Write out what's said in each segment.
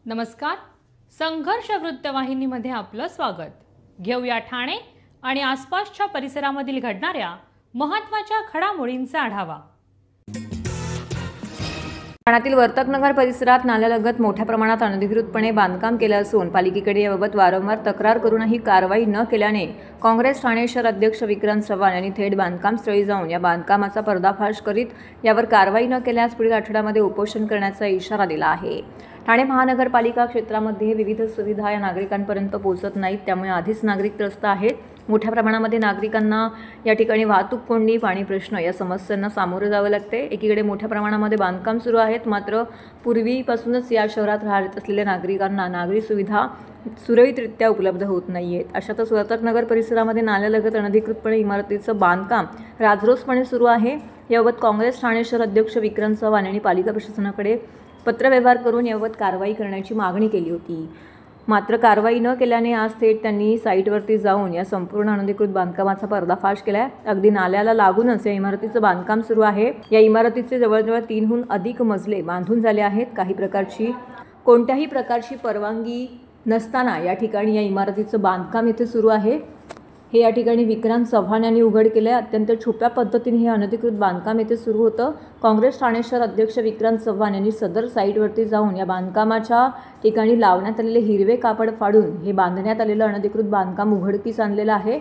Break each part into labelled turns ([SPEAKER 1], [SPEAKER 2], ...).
[SPEAKER 1] नमस्कार. संघर्ष वृत्तवाहिनीमध्ये आपलं स्वागत. घेऊया ठाणे आणि आसपासच्या परिसरामधील घडणाऱ्या महत्त्वाच्या घडामोडींचा आढावा.
[SPEAKER 2] ठाण्यातील वर्तकनगर परिसरात नाल्यालगत मोठ्या प्रमाणात अनधिकृतपणे बांधकाम केले असून पालिकेकडे याबाबत वारंवार तक्रार करूनही कारवाई न केल्याने काँग्रेस ठाणे शहर अध्यक्ष विक्रांत चव्हाण यांनी थेट बांधकामस्थळी जाऊन या बांधकामाचा पर्दाफाश करीत यावर कारवाई न केल्यास पुढील आठवड्यामध्ये उपोषण करण्याचा इशारा दिला आहे. ठाणे महानगरपालिका क्षेत्रामध्ये विविध सुविधा या नागरिकांपर्यंत पोहोचत नाहीत, त्यामुळे आधीच नागरिक त्रस्त आहेत. मोठ्या प्रमाणामध्ये नागरिकांना या ठिकाणी वाहतूक कोंडी, पाणी प्रश्न या समस्यांना सामोरे जावे लागते. एकीकडे मोठ्या प्रमाणामध्ये बांधकाम सुरू आहेत, मात्र पूर्वीपासूनच या शहरात राहत असलेल्या नागरिकांना नागरी सुविधा सुरळीतरित्या उपलब्ध होत नाही आहेत. अशातच वर्तकनगर परिसरामध्ये नाल्यालगत अनधिकृतपणे इमारतीचं बांधकाम राजरोसपणे सुरू आहे. याबाबत काँग्रेस ठाणे शहर अध्यक्ष विक्रांत चव्हाण यांनी पालिका प्रशासनाकडे पत्रव्यवहार करून याबाबत कारवाई करण्याची मागणी केली होती. मात्र कारवाई न केल्याने आज थेट त्यांनी साईटवरती जाऊन या संपूर्ण अनधिकृत बांधकामाचा पर्दाफाश केला. अगदी नाल्याला लागूनच या इमारतीचं बांधकाम सुरू आहे. या इमारतीचे जवळजवळ 3हून अधिक मजले बांधून झाले आहेत. कोणत्याही प्रकारची परवानगी नसताना या ठिकाणी या इमारतीचं बांधकाम इथे सुरू आहे. हे या ठिकाणी विक्रांत चव्हाण यांनी उघड केलं आहे. अत्यंत छुप्या पद्धतीने हे अनधिकृत बांधकाम येथे सुरू होतं. काँग्रेस ठाणे शहर अध्यक्ष विक्रांत चव्हाण यांनी सदर साईटवरती जाऊन या बांधकामाच्या ठिकाणी लावण्यात आलेले हिरवे कापड फाडून हे बांधण्यात आलेलं अनधिकृत बांधकाम उघडकीस आणलेलं आहे.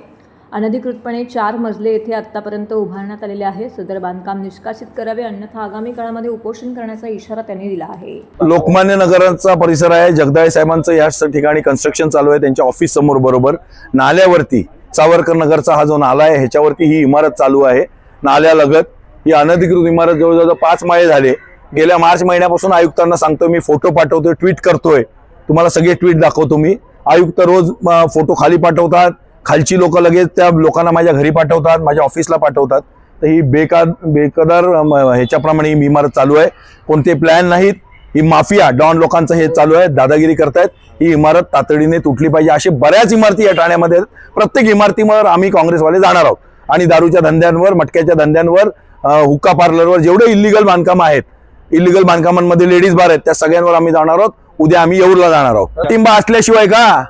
[SPEAKER 2] अनधिकृतपणे 4 मजले येथे आत्तापर्यंत उभारण्यात आलेले आहे. सदर बांधकाम निष्कासित करावे, अन्यथा आगामी काळामध्ये उपोषण करण्याचा इशारा त्यांनी दिला आहे.
[SPEAKER 3] लोकमान्य नगराचा परिसर आहे. जगदाळे साहेबांचं याच ठिकाणी कन्स्ट्रक्शन चालू आहे. त्यांच्या ऑफिस समोर बरोबर नाल्यावरती सावरकर नगरचा हा जो नाला आहे ह्याच्यावरती ही इमारत चालू आहे. नाल्यालगत ही अनधिकृत इमारत जवळजवळ 5 माळे झाले. गेल्या मार्च महिन्यापासून आयुक्तांना सांगतो, मी फोटो पाठवतोय, ट्विट करतोय, तुम्हाला सगळे ट्विट दाखवतो मी. आयुक्त रोज फोटो खाली पाठवतात, खालची लोक लगेच त्या लोकांना माझ्या घरी पाठवतात, माझ्या ऑफिसला पाठवतात. तर ही बेकदर ह्याच्याप्रमाणे ही इमारत चालू आहे. कोणते प्लॅन नाहीत. ही माफिया डॉन लोकांचं हे चालू आहे, दादागिरी करतायत. ही इमारत तातडीने तुटली पाहिजे. असे बऱ्याच इमारती या ठाण्यामध्ये आहेत. प्रत्येक इमारतीवर आम्ही काँग्रेसवाले जाणार आहोत आणि दारूच्या धंद्यांवर, मटक्याच्या धंद्यांवर, हुक्का पार्लरवर जेवढे इल्लीगल बांधकाम आहेत, इल्लीगल बांधकामांमध्ये लेडीज बार आहेत, त्या सगळ्यांवर आम्ही जाणार आहोत. उद्या आम्ही येऊरला जाणार आहोत. पाठिंबा असल्याशिवाय का?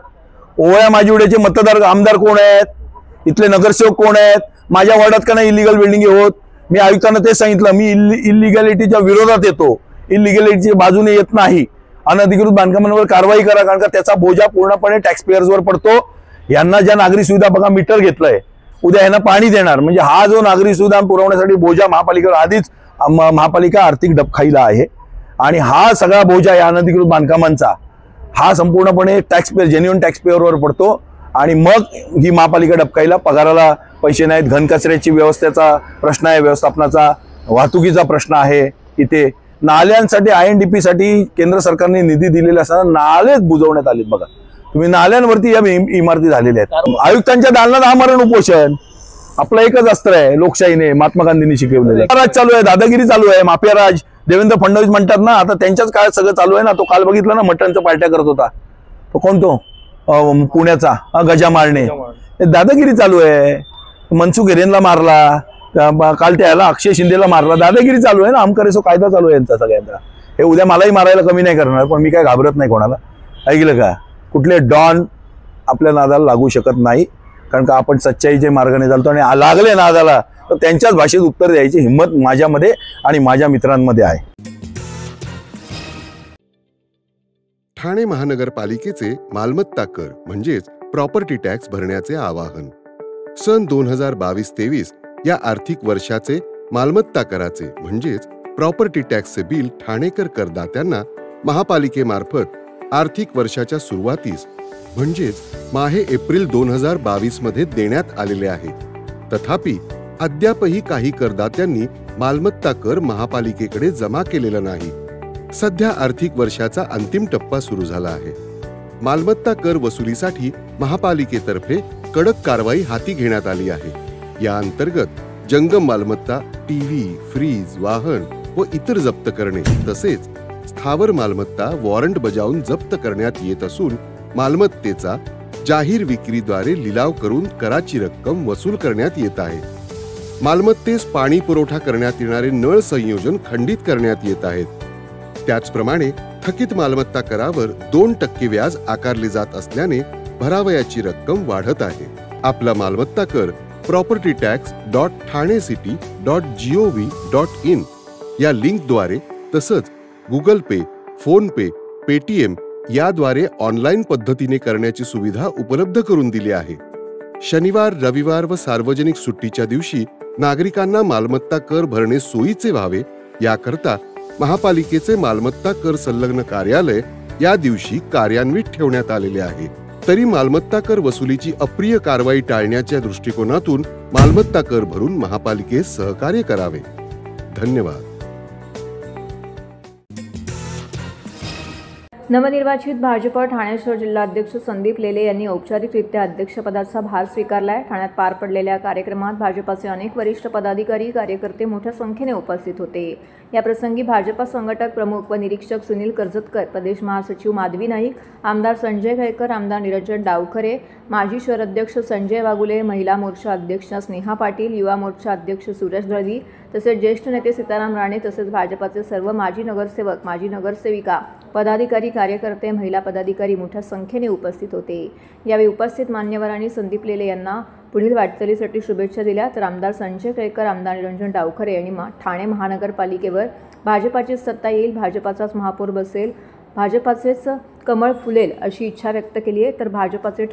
[SPEAKER 3] ओवळ्या माजिवड्याचे मतदार आमदार कोण आहेत? इथले नगरसेवक कोण आहेत? माझ्या वॉर्डात का नाही इल्लीगल बिल्डिंग होत? मी आयुक्तांना तेच सांगितलं, मी इल्लिगॅलिटीच्या विरोधात येतो, इल्लिगॅलिटीच्या बाजूने येत नाही. अनधिकृत बांधकामांवर कारवाई करा, कारण का त्याचा बोजा पूर्णपणे टॅक्सपेयर्सवर पडतो. यांना ज्या नागरी सुविधा बघा मीटर घेतलंय, उद्या यांना पाणी देणार, म्हणजे हा जो नागरी सुविधा पुरवण्यासाठी बोजा महापालिकेवर आधीच महापालिका आर्थिक डबखाईला आहे. आणि हा सगळा बोजा या अनधिकृत बांधकामांचा हा संपूर्णपणे टॅक्सपेयर, जेन्युइन टॅक्सपेयरवर पडतो. आणि मग ही महापालिका डबखाईला, पगाराला पैसे नाहीत, घनकचऱ्याची व्यवस्थेचा प्रश्न आहे, व्यवस्थापनाचा, वाहतुकीचा प्रश्न आहे. इथे नाल्यांसाठी INDP साठी केंद्र सरकारने निधी दिलेला असताना नालेच बुजवण्यात आलेत. बघा तुम्ही, नाल्यांवरती या इमारती झालेल्या आहेत. आयुक्तांच्या दालनात आमरण उपोषण आपलं एकच अस्त्र आहे, लोकशाहीने, महात्मा गांधींनी शिकवलेलं. राज चालू आहे, दादागिरी चालू आहे, माफिया राज. देवेंद्र फडणवीस म्हणतात ना, आता त्यांच्याच काळात सगळं चालू आहे ना. तो काल बघितला ना, मटणचं पार्ट्या करत होता तो, कोण तो पुण्याचा गजा मारणे, दादागिरी चालू आहे. मनसुख हिरेनला मारला, काल त्याला अक्षय शिंदेला मारला, दादागिरी चालू आहे ना. आमकरेसो कायदा चालू आहे यांचा सगळ्यांचा. हे उद्या मलाही मारायला कमी नाही करणार, पण मी काय घाबरत नाही कोणाला. ऐकलं का? कुठले डॉन आपल्या नादाला लागू शकत नाही, कारण का आपण सच्चाईचे मार्गाने चालतो. आणि लागले नादाला तर त्यांच्याच भाषेत उत्तर द्यायची हिंमत माझ्यामध्ये आणि माझ्या मित्रांमध्ये आहे.
[SPEAKER 4] ठाणे महानगरपालिकेचे मालमत्ता कर म्हणजेच प्रॉपर्टी टॅक्स भरण्याचे आवाहन. सन 2022-23 या आर्थिक वर्षाचे मालमत्ता कराचे म्हणजेच प्रॉपर्टी टॅक्सचे बिल ठाणेकर करदात्यांना महापालिकेमार्फत आर्थिक वर्षाच्या सुरुवातीस म्हणजेच माहे एप्रिल 2022 मध्ये देण्यात आलेले आहे. तथापि अद्यापही काही करदात्यांनी मालमत्ता कर महापालिकेकडे जमा केलेला नाही. सध्या आर्थिक वर्षाचा अंतिम टप्पा सुरू झाला आहे. मालमत्ता कर वसुलीसाठी महापालिकेतर्फे कडक कारवाई हाती घेण्यात आली आहे. या अंतर्गत जंगम मालमत्ता, टीव्ही, फ्रीज, वाहन व इतर जप्त करणे तसेच स्थावर मालमत्ता वॉरंट बजावून जप्त करण्यात येत असून मालमत्तेचा जाहीर विक्रीद्वारे लिलाव करून कराची रक्कम वसूल करण्यात येत आहे. मालमत्तेस पाणी पुरवठा करण्यात येणारे नळ संयोजन खंडित करण्यात येत आहेत. त्याचप्रमाणे थकीत मालमत्ता करावर 2% व्याज आकारले जात असल्याने भरावयाची रक्कम वाढत आहे. आपला मालमत्ता कर propertytax.thanecity.gov.in या लिंकद्वारे तसंच गुगल पे, फोन पे, पेटीएम याद्वारे ऑनलाईन पद्धतीने करण्याची सुविधा उपलब्ध करून दिली आहे. शनिवार, रविवार व सार्वजनिक सुट्टीच्या दिवशी नागरिकांना मालमत्ता कर भरणे सोयीचे व्हावे याकरता महापालिकेचे मालमत्ता कर संलग्न कार्यालय या दिवशी कार्यान्वित ठेवण्यात आलेले आहे. तरी मालमत्ता कर वसुलीची अप्रिय कारवाई टाळण्याच्या दृष्टिकोनातून मालमत्ता कर भरून महापालिकेस सहकार्य करावे. धन्यवाद.
[SPEAKER 2] नवनिर्वाचित भाजप ठाणे शहर जिल्हाध्यक्ष संदीप लेले यांनी औपचारिकरित्या अध्यक्षपदाचा भार स्वीकारलाय. ठाण्यात पार पडलेल्या कार्यक्रमात भाजपाचे अनेक वरिष्ठ पदाधिकारी कार्यकर्ते मोठ्या संख्येने उपस्थित होते. या प्रसंगी भाजपा संघटक प्रमुख व निरीक्षक सुनील कर्जतकर, प्रदेश महासचिव माधवी नाईक, आमदार संजय खैकर, आमदार निरंजन डावखरे, माजी शहर अध्यक्ष संजय वागुले, महिला मोर्चा अध्यक्ष स्नेहा पाटील, युवा मोर्चा अध्यक्ष सुरेश दळवी तसेच ज्येष्ठ नेते सीताराम राणे तसेच भाजपाचे सर्व माजी नगरसेवक, माजी नगरसेविका, पदाधिकारी, कार्यकर्ते, महिला पदाधिकारी मोठ्या संख्येने उपस्थित होते. यावेळी उपस्थित मान्यवरांनी संदीप लेले यांना पुढील वाटचालीसाठी शुभेच्छा दिल्या. तर आमदार संजय खैकर, आमदार निरंजन डावखरे यांनी ठाणे महानगरपालिकेवर भाजपाचीच सत्ता येईल, भाजपाचाच महापौर बसेल, भाजपाचेच कमळ फुलेल अशी इच्छा व्यक्त केली आहे. तर भाजपाचे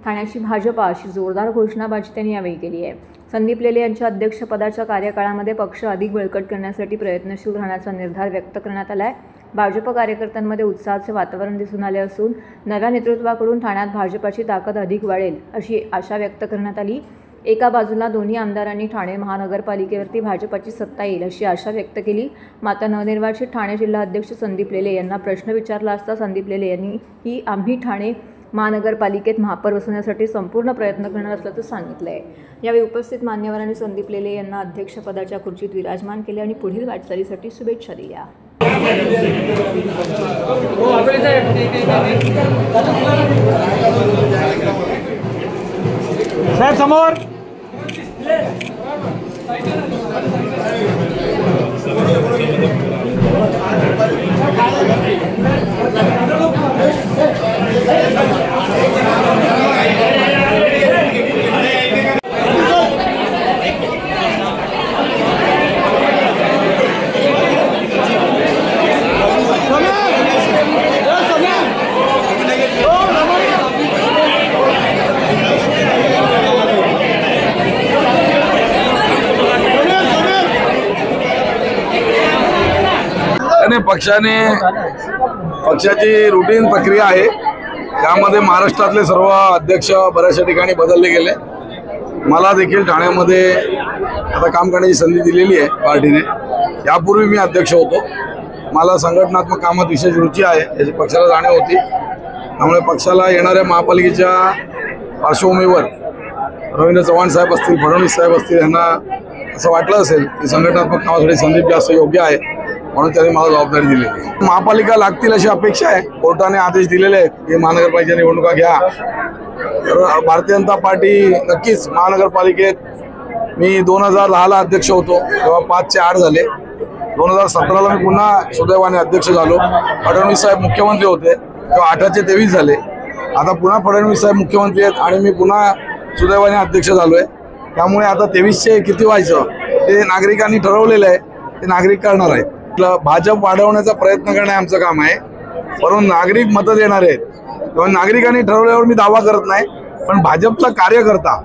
[SPEAKER 2] ठाण्याची भाजपा अशी जोरदार घोषणाबाजी त्यांनी यावेळी केली आहे. संदीप लेले यांच्या अध्यक्षपदाच्या कार्यकाळामध्ये पक्ष अधिक बळकट करण्यासाठी प्रयत्नशील राहण्याचा निर्धार व्यक्त करण्यात आला आहे. भाजप कार्यकर्त्यांमध्ये उत्साहाचे वातावरण दिसून आले असून नव्या नेतृत्वाकडून ठाण्यात भाजपाची ताकद अधिक वाढेल अशी आशा व्यक्त करण्यात आली. एका बाजूला दोन्ही आमदारांनी ठाणे महानगरपालिकेवरती भाजपाची सत्ता येईल अशी आशा व्यक्त केली. मात्र नवनिर्वाचित ठाणे जिल्हाध्यक्ष संदीप लेले यांना प्रश्न विचारला असता संदीप लेले यांनी आम्ही ठाणे महानगरपालिकेत महापौर बसवण्यासाठी संपूर्ण प्रयत्न करणार असल्याचं सांगितलं आहे. यावेळी उपस्थित मान्यवरांनी संदीप लेले यांना अध्यक्षपदाच्या खुर्चीत विराजमान केले आणि पुढील वाटचालीसाठी शुभेच्छा दिल्या.
[SPEAKER 5] साहेब समोर
[SPEAKER 3] पक्षाची रुटीन प्रक्रिया आहे. त्यामध्ये महाराष्ट्रातले सर्व अध्यक्ष बऱ्याचशा ठिकाणी बदलले गेले. मला देखील ठाण्यामध्ये आता काम करण्याची संधी दिलेली आहे पार्टीने. यापूर्वी मी अध्यक्ष होतो. मला संघटनात्मक कामात विशेष रुची आहे याची पक्षाला जाणीव होती. त्यामुळे पक्षाला येणाऱ्या महापालिकेच्या पार्श्वभूमीवर रवींद्र चव्हाण साहेब असतील, फडणवीस साहेब असतील यांना असं वाटलं असेल की संघटनात्मक कामासाठी संदीप जास्त योग्य आहे म्हणून त्यांनी मला जबाबदारी दिली. महापालिका लागतील अशी अपेक्षा आहे. कोर्टाने आदेश दिलेले आहेत की महानगरपालिकेच्या निवडणुका घ्या. तर भारतीय जनता पार्टी नक्कीच महानगरपालिकेत मी 2010ला अध्यक्ष होतो तेव्हा 5 ते 8 झाले. 2017ला मी पुन्हा सुदैवाने अध्यक्ष झालो. फडणवीस साहेब मुख्यमंत्री होते तेव्हा 8 ते 23 झाले. आता पुन्हा फडणवीस साहेब मुख्यमंत्री आहेत आणि मी पुन्हा सुदैवाने अध्यक्ष झालोय. त्यामुळे आता 23चे किती व्हायचं ते नागरिकांनी ठरवलेलं आहे. ते नागरिक करणार आहेत. भाजप वाढवण्याचा प्रयत्न करणे आमचं काम आहे. परंतु नागरिक मतं देणार आहेत तेव्हा नागरिकांनी ठरवल्यावर मी दावा करत नाही. पण भाजपचा कार्यकर्ता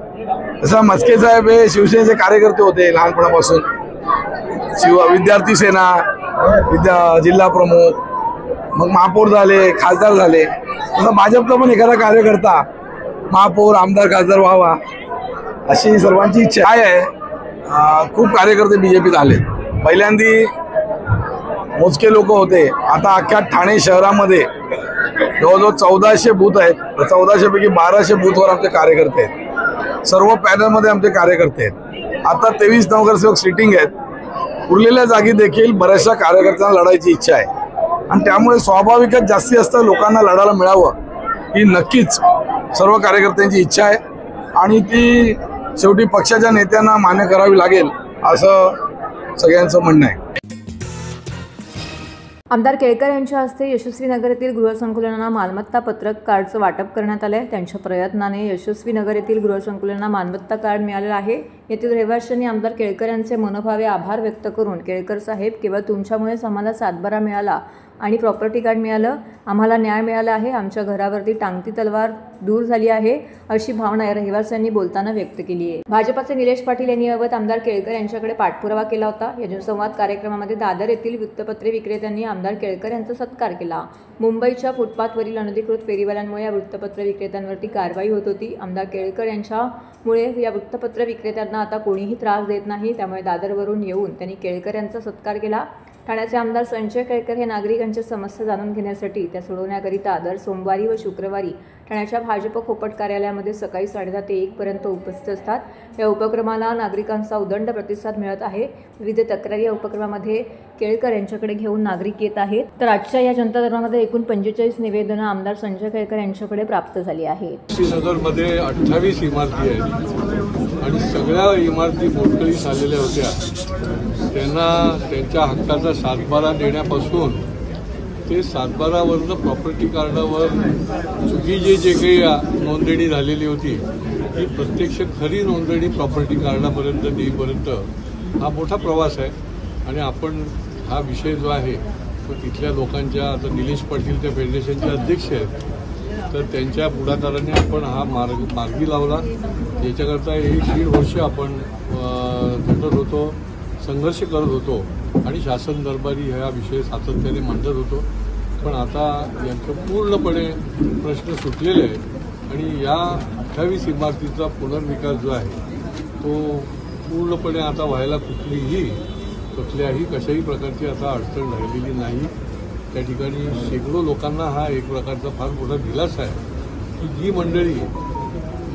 [SPEAKER 3] जसा मस्के साहेब हे शिवसेनेचे कार्यकर्ते होते लहानपणापासून. विद्यार्थी सेना, जिल्हा प्रमुख, मग महापौर झाले, खासदार झाले. तसा भाजपचा पण एखादा कार्यकर्ता महापौर, आमदार, खासदार व्हावा अशी सर्वांची इच्छा आहे. खूप कार्यकर्ते बीजेपीत आले. पहिल्यांदी मोजके लोक होते. आता अख्ख्या ठाणे शहरामध्ये जवळजवळ 1400 बूथ आहेत. 1400 पैकी 1200 बूथवर आमचे कार्यकर्ते आहेत. सर्व पॅनलमध्ये आमचे कार्यकर्ते आहेत. आता 23 नगरसेवक सिटिंग आहेत. उरलेल्या जागी देखील बऱ्याचशा कार्यकर्त्यांना लढायची इच्छा आहे आणि त्यामुळे स्वाभाविकच जास्त लोकांना लढायला मिळावं ही नक्कीच सर्व कार्यकर्त्यांची इच्छा आहे आणि ती शेवटी पक्षाच्या नेत्यांना मान्य करावी लागेल असं सगळ्यांचं म्हणणं आहे.
[SPEAKER 2] आमदार केळकर यांच्या हस्ते यशस्वी नगर येथील गृहसंकुलांना मालमत्ता पत्रक कार्डचं वाटप करण्यात आलं आहे. त्यांच्या प्रयत्नाने यशस्वी नगर येथील गृहसंकुलांना मालमत्ता कार्ड मिळालेलं आहे. येथील रहिवाशांनी आमदार केळकर यांचे मनोभावे आभार व्यक्त करून, केळकर साहेब, केवळ तुमच्यामुळेच आम्हाला सातबारा मिळाला आणि प्रॉपर्टी कार्ड मिळालं, आम्हाला न्याय मिळाला आहे, आमच्या घरावरती टांगती तलवार दूर झाली आहे, अशी भावना या रहिवाशांनी बोलताना व्यक्त केली आहे. भाजपचे निलेश पाटील यांनी याबाबत आमदार केळकर यांच्याकडे पाठपुरावा केला होता. या जनसंवाद कार्यक्रमामध्ये दादर येथील वृत्तपत्रे विक्रेत्यांनी आमदार केळकर यांचा सत्कार केला. मुंबईच्या फुटपाथवरील अनधिकृत फेरीवाल्यांमुळे या वृत्तपत्र विक्रेत्यांवरती कारवाई होत होती. आमदार केळकर यांच्यामुळे या वृत्तपत्र विक्रेत्यांना आता कोणीही त्रास देत नाही. त्यामुळे दादरवरून येऊन त्यांनी केळकर यांचा सत्कार केला. ठाण्याचे आमदार संजय केळकर हे नागरिकांच्या समस्या जाणून घेण्यासाठी त्या सोडवण्याकरिता दर सोमवारी व शुक्रवारी ठाण्याच्या भाजप खोपट कार्यालयामध्ये सकाळी 10:30 ते 1 पर्यंत उपस्थित असतात. या उपक्रमाला नागरिकांचा उदंड प्रतिसाद मिळत आहे. विविध तक्रारी या उपक्रमामध्ये केळकर यांच्याकडे घेऊन नागरिक येत आहेत. तर आजच्या या जनता दरबारामध्ये एकूण 45 निवेदनं आमदार संजय केळकर यांच्याकडे प्राप्त झाली आहेत.
[SPEAKER 5] नगरमध्ये 28 इमारती आहेत आणि सगळ्या इमारती मोडकळीस आलेल्या होत्या. त्यांना त्यांच्या हक्काचा सातबारा देण्यापासून ते सातबारावरनं प्रॉपर्टी कार्डावर चुकीची जे काही नोंदणी झालेली होती ती प्रत्यक्ष खरी नोंदणी प्रॉपर्टी कार्डापर्यंत देईपर्यंत हा मोठा प्रवास आहे. आणि आपण हा विषय जो आहे तो तिथल्या लोकांच्या, आता निलेश पाटील त्या फेडरेशनचे अध्यक्ष आहेत, तर त्यांच्या पुढाकाराने आपण हा मार्गी लावला. याच्याकरता 1.5 वर्ष आपण झटत होतो, संघर्ष करत होतो आणि शासन दरबारी हा विषय सातत्याने मांडत होतो. पण आता यांचं पूर्णपणे प्रश्न सुटलेले आहे आणि या 28 इमारतीचा पुनर्विकास जो आहे तो पूर्णपणे आता व्हायला कुठल्याही कशाही प्रकारची आता अडचण राहिलेली नाही. त्या ठिकाणी शेकडो लोकांना हा एक प्रकारचा फार मोठा दिलासा आहे की जी मंडळी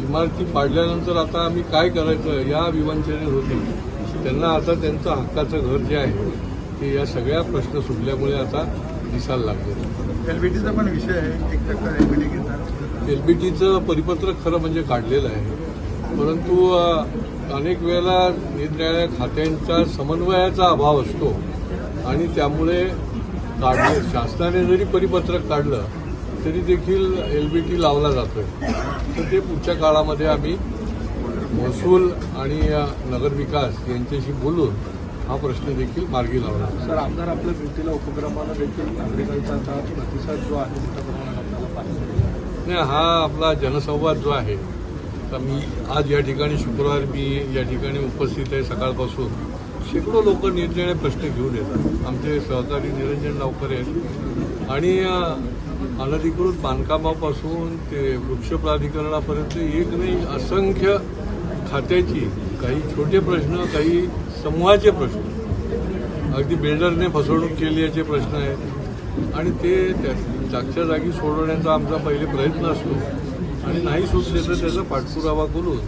[SPEAKER 5] इमारती पाडल्यानंतर आता आम्ही काय करायचं या विवंचनेत होती, त्यांना आता त्यांचं हक्काचं घर जे आहे ते या सगळ्या प्रश्न सुटल्यामुळे आता दिसायला लागले.
[SPEAKER 6] एलबीटीचा पण विषय आहे, 1% एलबीटी घेतात.
[SPEAKER 5] एलबीटीचं परिपत्रक खरं म्हणजे काढलेलं आहे, परंतु अनेक वेळेला निरनिराळ्या खात्यांचा समन्वयाचा अभाव असतो आणि त्यामुळे शासनाने जरी परिपत्रक काढलं तरी देखील एलबीटी लावला जातोय. तर ते पुढच्या काळामध्ये आम्ही महसूल आणि नगरविकास यांच्याशी बोलून हा प्रश्न देखील मार्गी लावला.
[SPEAKER 6] सर, आमदार आपल्या भेटीला उपक्रमाला देखील नागरिकांचा आता प्रतिसाद जो आहे मोठ्या प्रमाणात आपल्याला पाहिजे.
[SPEAKER 5] नाही, हा आपला जनसंवाद जो आहे, तर मी आज या ठिकाणी शुक्रवार मी या ठिकाणी उपस्थित आहे. सकाळपासून शेकडो लोक निरनिराळे प्रश्न घेऊन येतात. आमचे सहकारी निरंजन नावकर आहेत आणि अनधिकृत बांधकामापासून ते वृक्ष प्राधिकरणापर्यंत एक नाही असंख्य खात्याची काही छोटे प्रश्न, काही समूहाचे प्रश्न, अगदी बिल्डरने फसवणूक केली याचे प्रश्न आहेत आणि ते जागच्या जागी सोडवण्याचा आमचा पहिले प्रयत्न असतो आणि नाही सुटले तर त्याचा पाठपुरावा करून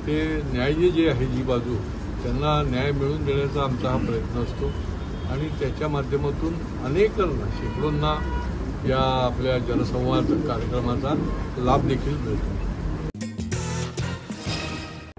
[SPEAKER 5] ते न्याय जे आहे जी बाजू त्यांना न्याय मिळवून देण्याचा आमचा हा प्रयत्न असतो आणि त्याच्या माध्यमातून अनेकांना, शेकडोंना या आपल्या जनसंवाद कार्यक्रमाचा लाभ देखील मिळतो.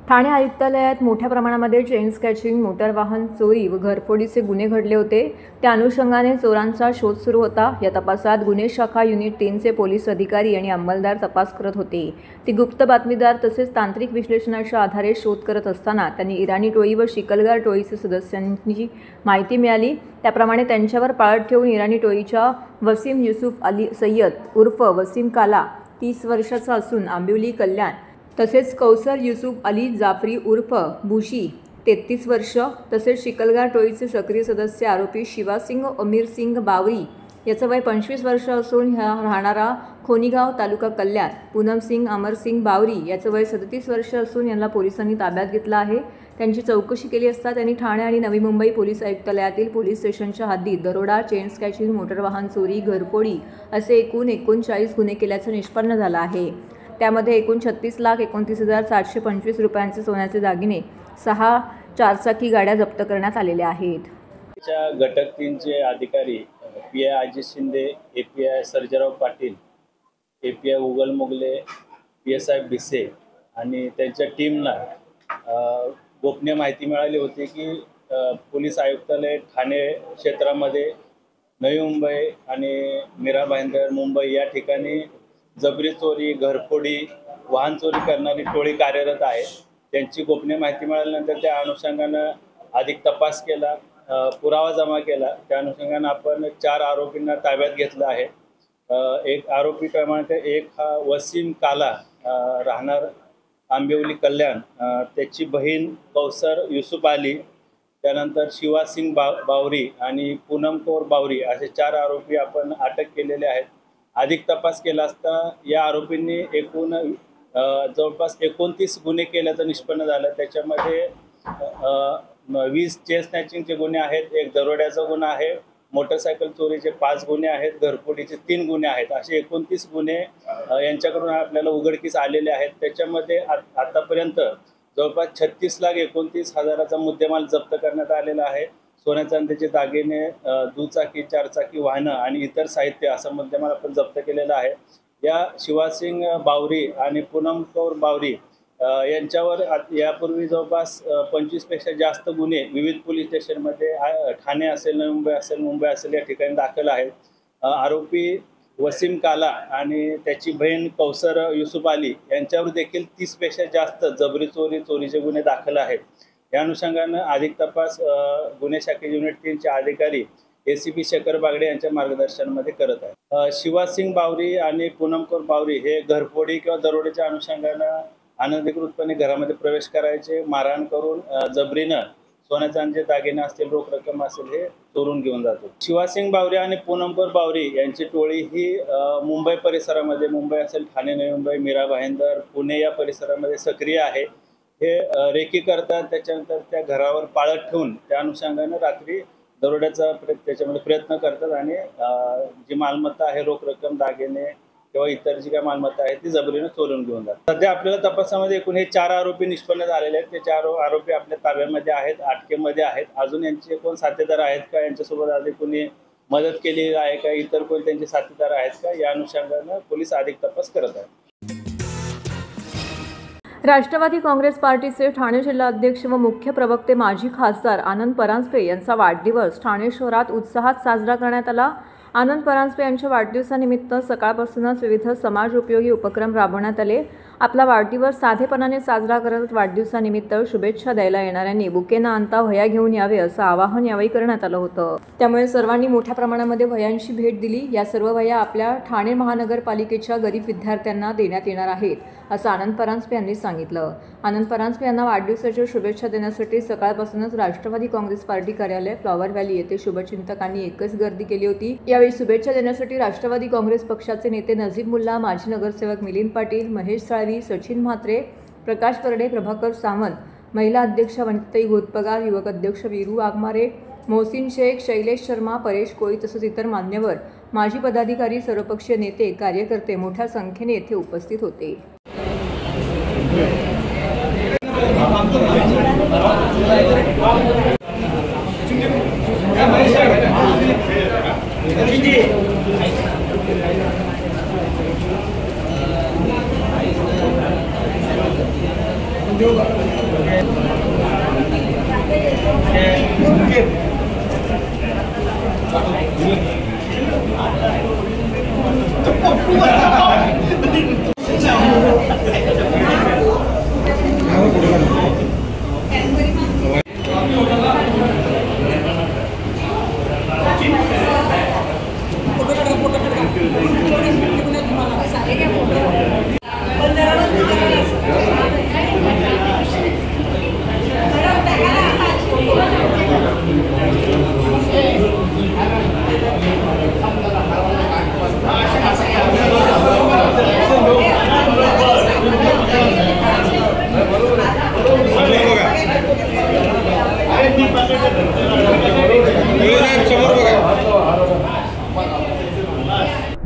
[SPEAKER 2] ठाणे आयुक्तालयात मोठ्या प्रमाणामध्ये चेन स्कॅचिंग, मोटार वाहन चोरी व घरफोडीचे गुन्हे घडले होते. त्या अनुषंगाने चोरांचा शोध सुरू होता. या तपासात गुन्हे शाखा युनिट 3चे पोलीस अधिकारी आणि अंमलदार तपास करत होते. ती गुप्त बातमीदार तसेच तांत्रिक विश्लेषणाच्या आधारे शोध करत असताना त्यांनी इराणी टोळी व शिकलगार टोळीचे सदस्यांची माहिती मिळाली. त्याप्रमाणे त्यांच्यावर पाळत ठेवून इराणी टोळीच्या वसीम युसुफ अली सय्यद उर्फ वसीम काला 30 वर्षाचा असून आंबिवली कल्याण, तसेच कौसर युसुफ अली जाफरी उर्फ बुशी 33 वर्ष, तसेच शिकलगार टोळीचे सक्रिय सदस्य आरोपी शिवासिंग अमीर सिंग बावरी याचं वय 25 वर्ष असून राहणारा खोनीगाव तालुका कल्याण, पूनमसिंग अमरसिंग बावरी याचं वय 37 वर्ष असून यांना पोलिसांनी ताब्यात घेतलं आहे. त्यांची चौकशी केली असता त्यांनी ठाणे आणि नवी मुंबई पोलीस आयुक्तालयातील पोलीस स्टेशनच्या हद्दीत दरोडा, चेन स्कॅचिंग, मोटार वाहन चोरी, घरफोडी असे एकूण 39 गुन्हे केल्याचं निष्पन्न झालं आहे. त्यामध्ये एकूण 36,29,725 रुपयांचे सोन्याचे दागिने, 6 चारचाकी गाड्या जप्त करण्यात आलेल्या आहेत.
[SPEAKER 7] घटक 3चे अधिकारी PI Ajit Shinde, API Sarjerao Patil, API उगल मोगले, PSI भिसे आणि त्यांच्या टीमला गोपनीय माहिती मिळाली होती की पोलीस आयुक्तालय ठाणे क्षेत्रामध्ये नवी मुंबई आणि मीरा भाईंदर मुंबई या ठिकाणी जबरी चोरी, घरफोडी, वाहन चोरी करणारी टोळी कार्यरत आहे. त्यांची गोपनीय माहिती मिळाल्यानंतर त्या अनुषंगानं अधिक तपास केला, पुरावा जमा केला. त्या अनुषंगानं आपण 4 आरोपींना ताब्यात घेतलं आहे. एक आरोपी क्रमांक 1 हा वसीम काला, राहणार आंबिवली कल्याण, त्याची बहीण कौसर युसुफ अली, त्यानंतर शिवासिंग बावरी आणि पूनम कौर बावरी असे 4 आरोपी आपण अटक केलेले आहेत. अधिक तपास केला असता या आरोपींनी एकूण जवळपास 29 गुन्हे केल्याचं निष्पन्न झालं. त्याच्यामध्ये 20 चेन स्नॅचिंगचे गुन्हे आहेत, 1 दरोड्याचा गुन्हा आहे, मोटरसायकल चोरीचे 5 गुन्हे आहेत, घरफोडीचे 3 गुन्हे आहेत. असे 29 गुन्हे यांच्याकडून आपल्याला उघडकीस आलेले आहेत. त्याच्यामध्ये आतापर्यंत जवळपास 36,29,000चा मुद्देमाल जप्त करण्यात आलेला आहे. सोन्या चांदीचे दागिने, दुचाकी, 4 चाकी वाहनं आणि इतर साहित्य असं मुद्देमाल आपण जप्त केलेला आहे. या शिवासिंग बावरी आणि पूनम कौर बावरी यांच्यावर यापूर्वी जवळपास 25पेक्षा जास्त गुन्हे विविध पोलीस स्टेशनमध्ये ठाणे असेल, नवी मुंबई असेल, मुंबई असेल या ठिकाणी दाखल आहेत. आरोपी वसीम काला आणि त्याची बहीण कौसर युसुफ अली यांच्यावर देखील 30पेक्षा जास्त जबरी चोरीचे गुन्हे दाखल आहेत. या अनुषंगानं अधिक तपास गुन्हे शाखे युनिट 3चे अधिकारी ACP शेखर बागडे यांच्या मार्गदर्शनामध्ये करत आहेत. शिवासिंग बावरी आणि पूनम कौर बावरी हे घरफोडी किंवा दरोड्याच्या अनुषंगानं अनधिकृतपणे घरामध्ये प्रवेश करायचे, मारहाण करून जबरीनं सोन्या चांदीचे दागिने असतील, रोख रक्कम असेल हे चोरून घेऊन जातो. शिवासिंग बावरी आणि पूनम कौर बावरी यांची टोळी ही मुंबई परिसरामध्ये, मुंबई असेल, ठाणे, नवी मुंबई, मीरा भाईंदर, पुणे या परिसरामध्ये सक्रिय आहे. हे रेकी करतात, त्याच्यानंतर त्या घरावर पाळत ठेवून त्या अनुषंगानं रात्री दरोड्याचा त्याच्यामध्ये प्रयत्न करतात आणि जी मालमत्ता आहे, रोख रक्कम, दागिने किंवा इतर जी काय मालमत्ता आहे ती जबरीनं चोरून घेऊन जातात. सध्या आपल्याला तपासामध्ये एकूण हे 4 आरोपी निष्पन्न झालेले आहेत. ते 4 आरोपी आपल्या ताब्यामध्ये आहेत, अटकेमध्ये आहेत. अजून यांचे कोण साथीदार आहेत का, यांच्यासोबत आधी कोणी मदत केली आहे का, इतर कोण त्यांचे साथीदार आहेत का, या अनुषंगानं पोलीस अधिक तपास करत आहेत.
[SPEAKER 2] राष्ट्रवादी काँग्रेस पार्टीचे ठाणे जिल्हा अध्यक्ष व मुख्य प्रवक्ते माजी खासदार आनंद परांजपे यांचा वाढदिवस ठाणे शहरात उत्साहात साजरा करण्यात आला. आनंद परांजपे यांच्या वाढदिवसानिमित्त सकाळपासूनच विविध समाजोपयोगी उपक्रम राबवण्यात आले. आपला वाढदिवस साधेपणाने साजरा करत वाढदिवसानिमित्त शुभेच्छा द्यायला येणाऱ्यांनी बुके न आणता वह्या घेऊन यावे असं आवाहन यावेळी करण्यात आलं होतं. त्यामुळे सर्वांनी मोठ्या प्रमाणामध्ये वह्यांची भेट दिली. या सर्व वह्या आपल्या ठाणे महानगरपालिकेच्या गरीब विद्यार्थ्यांना देण्यात येणार आहेत असं आनंद परांजपे यांनी सांगितलं. आनंद परांजपे यांना वाढदिवसाच्या शुभेच्छा देण्यासाठी सकाळपासूनच राष्ट्रवादी काँग्रेस पार्टी कार्यालय फ्लॉवर व्हॅली येथे शुभचिंतकांनी एकच गर्दी केली होती. यावेळी शुभेच्छा देण्यासाठी राष्ट्रवादी काँग्रेस पक्षाचे नेते नजीब मुल्ला, माजी नगरसेवक मिलिंद पाटील, महेश साळवी, सचिन म्हात्रे, प्रकाश परडे, प्रभाकर सावंत, महिला अध्यक्ष वनिताई घोतपगार, युवक अध्यक्ष वीरू वाघमारे, मोहसिन शेख, शैलेश शर्मा, परेश कोळी तसंच इतर मान्यवर, माजी पदाधिकारी, सर्वपक्षीय नेते, कार्यकर्ते मोठ्या संख्येने येथे उपस्थित होते.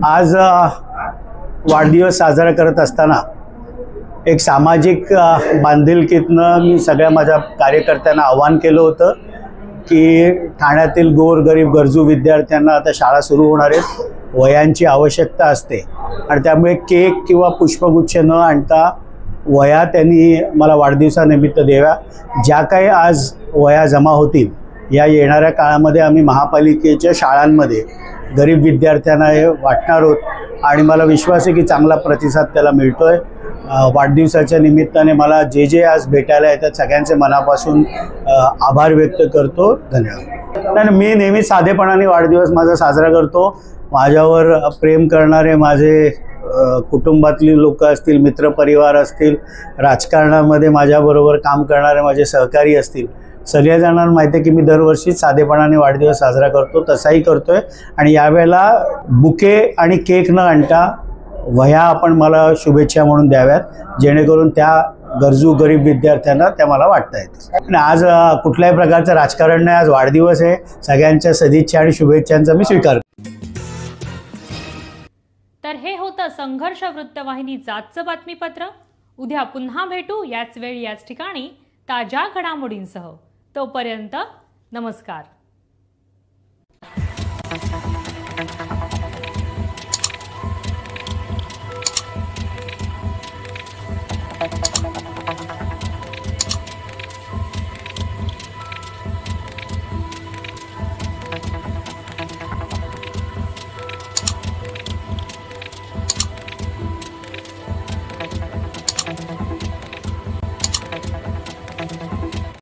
[SPEAKER 8] आज वाढदिवस साजरा करत असताना एक सामाजिक बांधिलकीतनं मी सगळ्या माझ्या कार्यकर्त्यांना आवाहन केलं होतं की ठाण्यातील गोरगरीब गरजू विद्यार्थ्यांना आता शाळा सुरू होणार आहेत, वह्यांची आवश्यकता असते आणि त्यामुळे केक किंवा पुष्पगुच्छ न आणता वह्या त्यांनी मला वाढदिवसानिमित्त द्याव्या. ज्या काही आज वह्या जमा होतील या येणाऱ्या काळामध्ये आम्ही महापालिकेच्या शाळांमध्ये गरीब विद्यार्थ्यांना हे वाटणार आहोत आणि मला विश्वास आहे की चांगला प्रतिसाद त्याला मिळतोय. वाढदिवसाच्या निमित्ताने मला जे आज भेटायला येतात सगळ्यांचे मनापासून आभार व्यक्त करतो. धन्यवाद. नाही, मी नेहमी साधेपणाने वाढदिवस माझा साजरा करतो. माझ्यावर प्रेम करणारे माझे कुटुंबातली लोक असतील, मित्रपरिवार असतील, राजकारणामध्ये माझ्याबरोबर काम करणारे माझे सहकारी असतील, सगळ्या जणांना माहिती आहे की मी दरवर्षी साधेपणाने वाढदिवस साजरा करतो. तसाही करतोय आणि यावेळेला बुके आणि केक न आणता वह्या आपण मला शुभेच्छा म्हणून द्याव्यात, जेणेकरून त्या गरजू गरीब विद्यार्थ्यांना त्या मला वाटता येतील. आणि आज कुठल्याही प्रकारचं राजकारण नाही, आज वाढदिवस आहे. सगळ्यांच्या सदिच्छा आणि शुभेच्छांचा मी स्वीकार करतो.
[SPEAKER 1] तर हे होतं संघर्ष वृत्तवाहिनीचं आजचं बातमीपत्र. उद्या पुन्हा भेटू याच वेळी याच ठिकाणी ताज्या घडामोडींसह. तोपर्यंत नमस्कार.